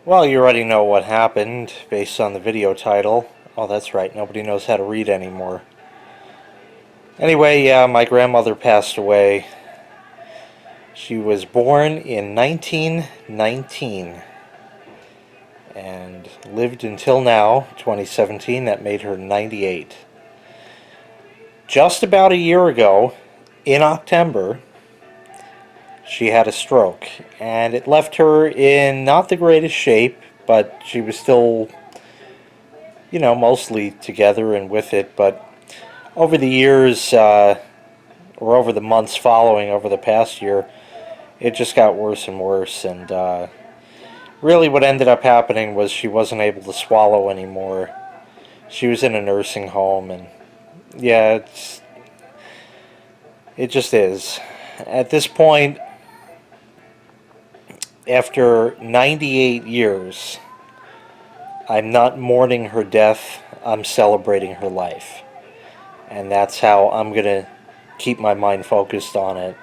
Well, you already know what happened based on the video title. Oh, that's right, nobody knows how to read anymore. Anyway, yeah, my grandmother passed away. She was born in 1919 and lived until now, 2017. That made her 98. Just about a year ago, in October, she had a stroke, and it left her in not the greatest shape, but she was still, mostly together and with it. But over the years, or over the months following, over the past year, it just got worse and worse. And really, what ended up happening was she wasn't able to swallow anymore. She was in a nursing home, and yeah, it just is. At this point, after 98 years, I'm not mourning her death, I'm celebrating her life. And that's how I'm going to keep my mind focused on it.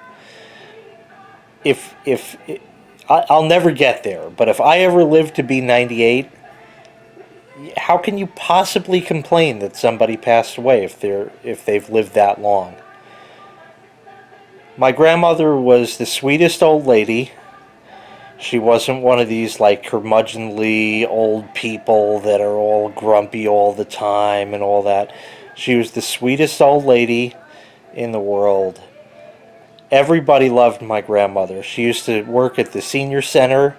If I'll never get there, but if I ever live to be 98, how can you possibly complain that somebody passed away if they've lived that long? My grandmother was the sweetest old lady. She wasn't one of these like curmudgeonly old people that are all grumpy all the time and all that. She was the sweetest old lady in the world. Everybody loved my grandmother. She used to work at the senior center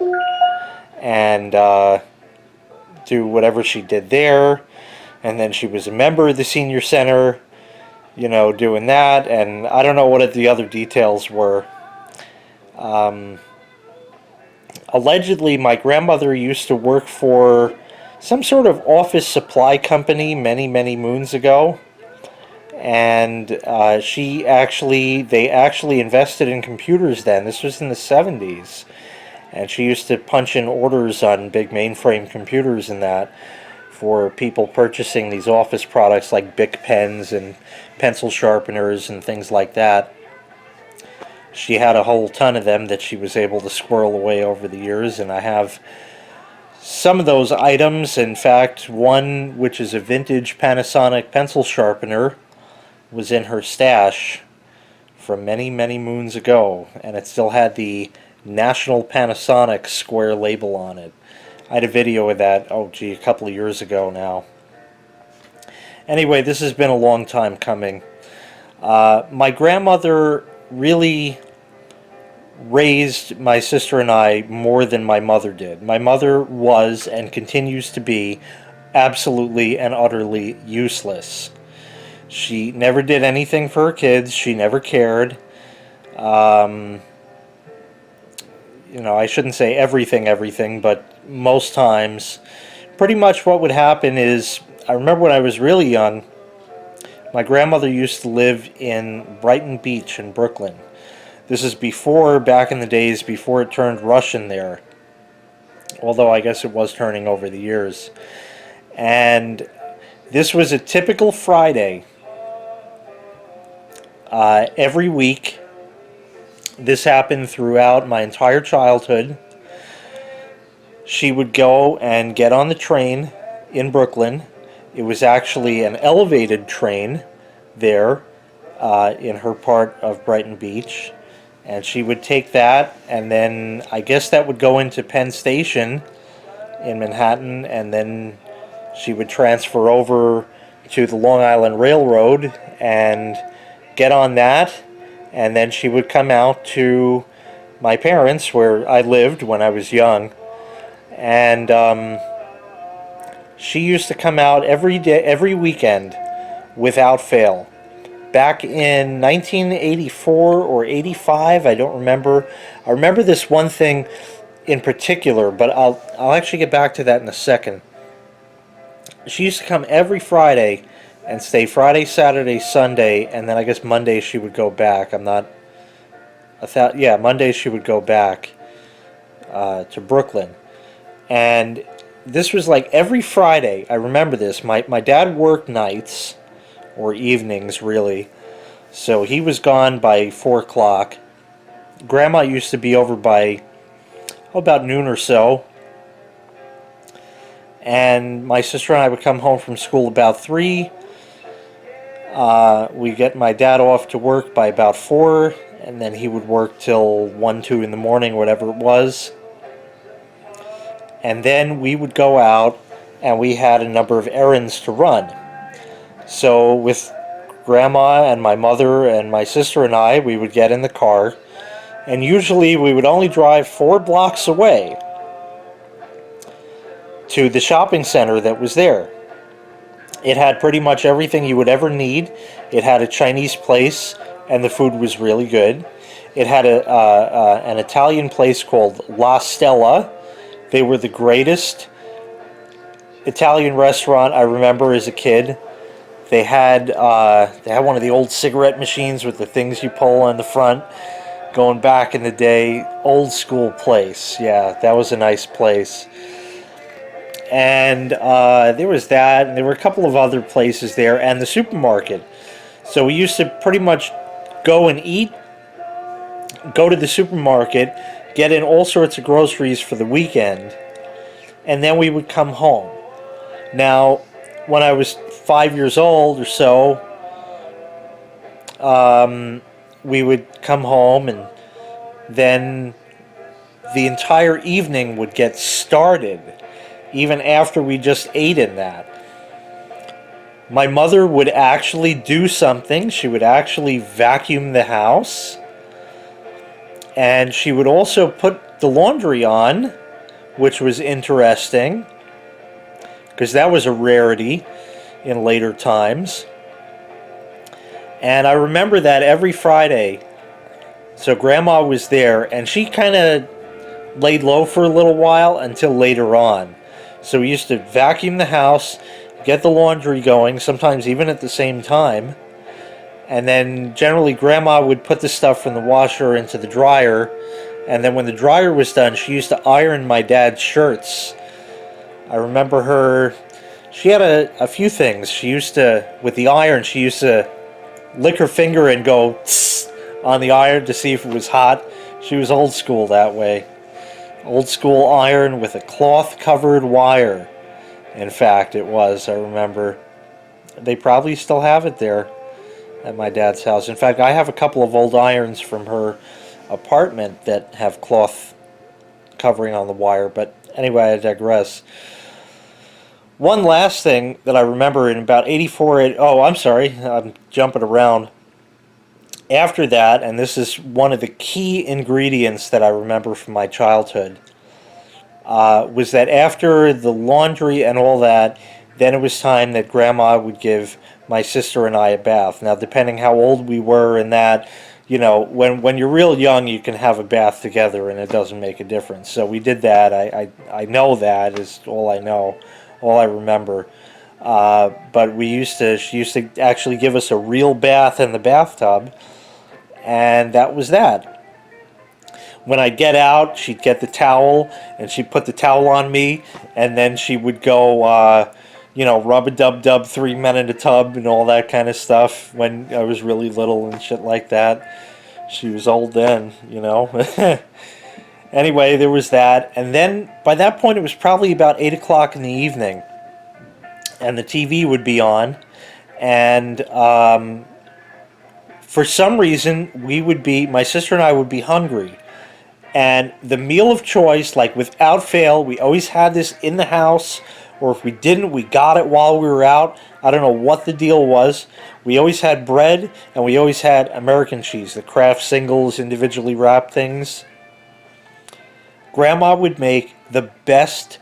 and do whatever she did there. And then she was a member of the senior center, doing that. And I don't know what the other details were. Allegedly, my grandmother used to work for some sort of office supply company many, many moons ago. And they actually invested in computers then. This was in the 70s. And she used to punch in orders on big mainframe computers and that for people purchasing these office products like Bic pens and pencil sharpeners and things like that. She had a whole ton of them that she was able to squirrel away over the years, and I have some of those items. In fact, one, which is a vintage Panasonic pencil sharpener, was in her stash from many, many moons ago, and it still had the National Panasonic square label on it. I had a video of that, a couple of years ago now. Anyway, this has been a long time coming. My grandmother really raised my sister and I more than my mother did. My mother was and continues to be absolutely and utterly useless. She never did anything for her kids. She never cared. I shouldn't say everything, but most times, pretty much what would happen is, I remember when I was really young, my grandmother used to live in Brighton Beach in Brooklyn. This is back in the days, before it turned Russian there. Although I guess it was turning over the years. And this was a typical Friday. Every week. This happened throughout my entire childhood. She would go and get on the train in Brooklyn. It was actually an elevated train there in her part of Brighton Beach. And she would take that, and then I guess that would go into Penn Station in Manhattan, and then she would transfer over to the Long Island Railroad and get on that, and then she would come out to my parents, where I lived when I was young, and she used to come out every day, every weekend, without fail. Back in 1984 or 85, I don't remember. I remember this one thing in particular, but I'll actually get back to that in a second. She used to come every Friday and stay Friday, Saturday, Sunday, and then I guess Monday she would go back. Monday she would go back to Brooklyn. And this was like every Friday. I remember this. My dad worked nights, or evenings really, so he was gone by 4 o'clock. Grandma used to be over by about noon or so, And my sister and I would come home from school about 3. We get my dad off to work by about 4, and then he would work till 1, 2 in the morning, whatever it was. And then we would go out, and we had a number of errands to run. So with Grandma and my mother and my sister and I, we would get in the car, and usually we would only drive 4 blocks away to the shopping center that was there. It had pretty much everything you would ever need. It had a Chinese place, and the food was really good. It had an Italian place called La Stella. They were the greatest Italian restaurant I remember as a kid. They had one of the old cigarette machines with the things you pull on the front. Going back in the day, old school place. Yeah, that was a nice place. And there was that, and there were a couple of other places there, and the supermarket. So we used to pretty much go and eat, go to the supermarket, get in all sorts of groceries for the weekend, and then we would come home. Now, when I was 5 years old or so, we would come home, and then the entire evening would get started, even after we just ate in that. My mother would actually do something. She would actually vacuum the house, and she would also put the laundry on, which was interesting, because that was a rarity in later times. And I remember that every Friday, so Grandma was there, and she kind of laid low for a little while until later on. So we used to vacuum the house, get the laundry going, sometimes even at the same time. And then generally Grandma would put the stuff from the washer into the dryer. And then when the dryer was done, she used to iron my dad's shirts. I remember her, she had a few things. She used to, with the iron, she used to lick her finger and go tss on the iron to see if it was hot. She was old school that way. Old school iron with a cloth covered wire. In fact, it was, I remember. They probably still have it there at my dad's house. In fact, I have a couple of old irons from her apartment that have cloth covering on the wire. But anyway, I digress. One last thing that I remember in about 84... Oh, I'm sorry. I'm jumping around. After that, and this is one of the key ingredients that I remember from my childhood, was that after the laundry and all that, then it was time that Grandma would give my sister and I a bath. Now, depending how old we were and that, you know, when you're real young, you can have a bath together and it doesn't make a difference. So we did that. I know that is all I know, all I remember. But she used to actually give us a real bath in the bathtub. And that was that. When I'd get out, she'd get the towel, and she'd put the towel on me, and then she would go, rub-a-dub-dub, 3 men in a tub, and all that kind of stuff when I was really little and shit like that. She was old then, you know. Anyway, there was that. And then, by that point, it was probably about 8 o'clock in the evening, and the TV would be on, and for some reason, my sister and I would be hungry. And the meal of choice, like without fail, we always had this in the house, or if we didn't, we got it while we were out. I don't know what the deal was. We always had bread, and we always had American cheese, the Kraft singles, individually wrapped things. Grandma would make the best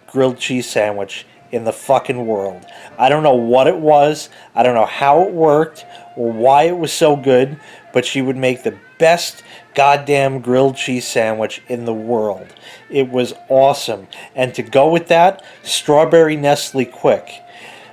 grilled cheese sandwich in the fucking world. I don't know what it was. I don't know how it worked or why it was so good, but she would make the best goddamn grilled cheese sandwich in the world. It was awesome. And to go with that, strawberry Nestle Quick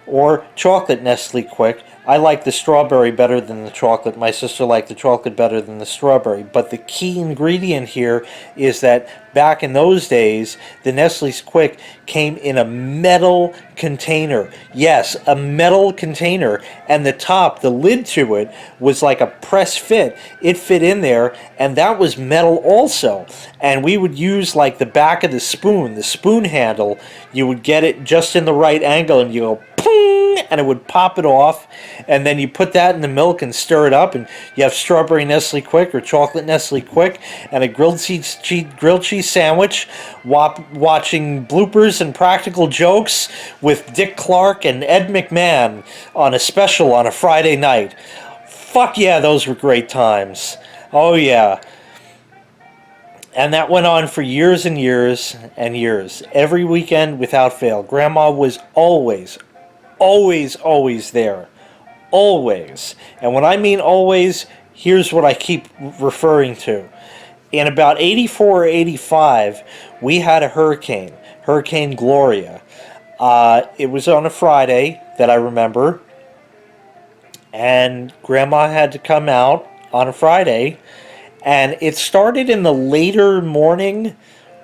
or chocolate Nestle Quick, I like the strawberry better than the chocolate. My sister liked the chocolate better than the strawberry. But the key ingredient here is that back in those days, the Nestle's Quick came in a metal container. Yes, a metal container. And the top, the lid to it, was like a press fit. It fit in there, and that was metal also. And we would use like the back of the spoon handle. You would get it just in the right angle, and you go, ping, and it would pop it off, and then you put that in the milk and stir it up, and you have strawberry Nestle Quick or chocolate Nestle Quick and a grilled cheese sandwich, watching bloopers and practical jokes with Dick Clark and Ed McMahon on a special on a Friday night. Fuck yeah, those were great times. Oh yeah. And that went on for years and years and years. Every weekend without fail. Grandma was always, always, always there. Always. And when I mean always, here's what I keep referring to. In about 84 or 85, we had a hurricane, Hurricane Gloria. It was on a Friday that I remember, and Grandma had to come out on a Friday, and it started in the later morning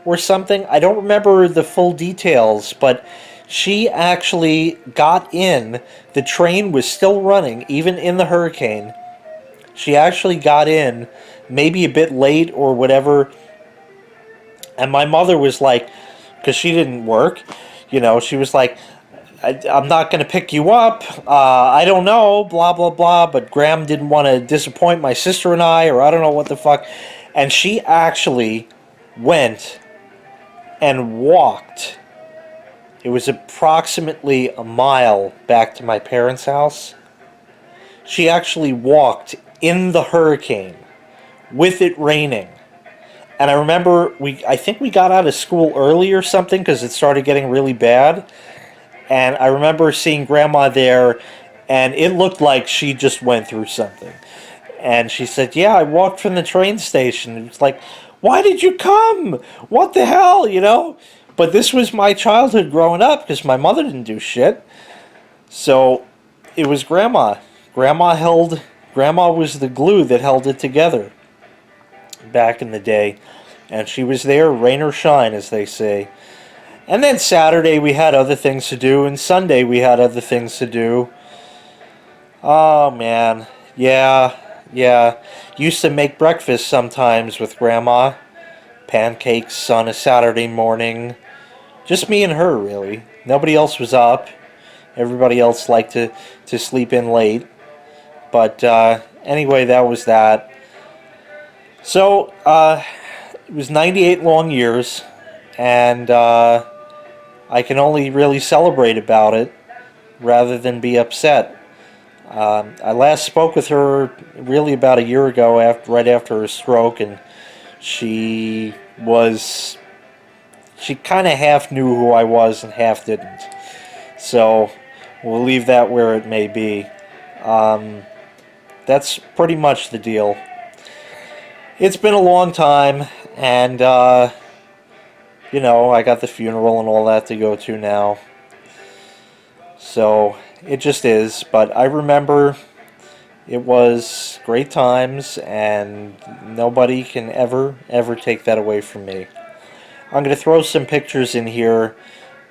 or something. I don't remember the full details, but she actually got in. The train was still running, even in the hurricane. She actually got in, maybe a bit late or whatever. And my mother was like, because she didn't work, she was like, I'm not going to pick you up. I don't know, blah, blah, blah. But Graham didn't want to disappoint my sister and I, or I don't know what the fuck. And she actually went and walked. It was approximately a mile back to my parents' house. She actually walked in the hurricane with it raining. And I remember I think we got out of school early or something because it started getting really bad. And I remember seeing Grandma there, and it looked like she just went through something. And she said, yeah, I walked from the train station. It was like, why did you come? What the hell, But this was my childhood growing up because my mother didn't do shit. So it was Grandma. Grandma was the glue that held it together back in the day. And she was there, rain or shine, as they say. And then Saturday we had other things to do, and Sunday we had other things to do. Oh, man. Yeah. Used to make breakfast sometimes with Grandma. Pancakes on a Saturday morning. Just me and her, really. Nobody else was up. Everybody else liked to sleep in late. But anyway, that was that. So, it was 98 long years, and I can only really celebrate about it rather than be upset. I last spoke with her really about a year ago, right after her stroke, and she kind of half knew who I was and half didn't. So we'll leave that where it may be. That's pretty much the deal. It's been a long time, and I got the funeral and all that to go to now. So it just is. But I remember it was great times, and nobody can ever take that away from me. I'm going to throw some pictures in here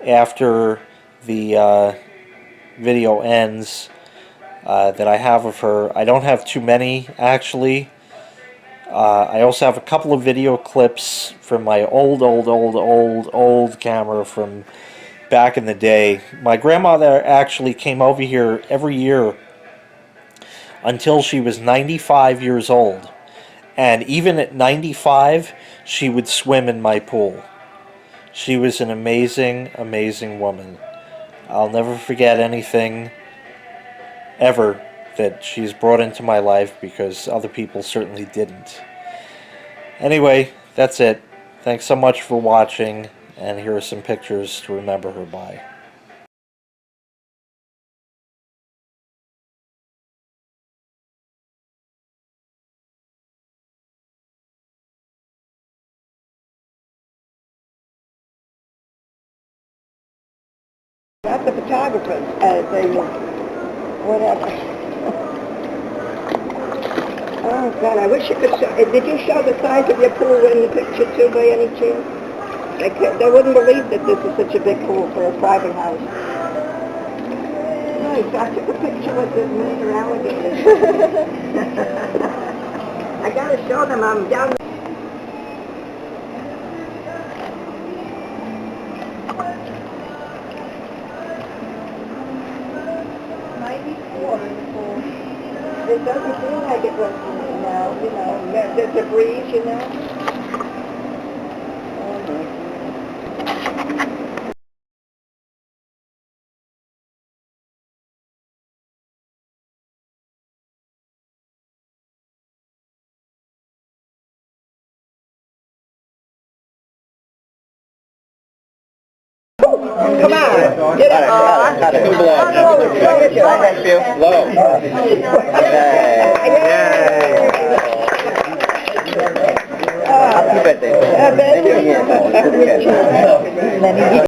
after the video ends that I have of her. I don't have too many, actually. I also have a couple of video clips from my old camera from back in the day. My grandmother actually came over here every year until she was 95 years old. And even at 95, she would swim in my pool. She was an amazing, amazing woman. I'll never forget anything ever that she's brought into my life, because other people certainly didn't. Anyway, that's it. Thanks so much for watching, and here are some pictures to remember her by. Not the photographers. What happened? Oh, God, I wish you could show... Did you show the size of your pool in the picture, too, by any chance? They wouldn't believe that this is such a big pool for a private house. Nice. I took a picture with the major alligators. I gotta show them I'm down... 94 in the pool. It doesn't feel like it was now, you know. There's a breeze, you know. Oh, my goodness. Come on, get it. Cut it. Too low. Low. Happy birthday. Happy birthday.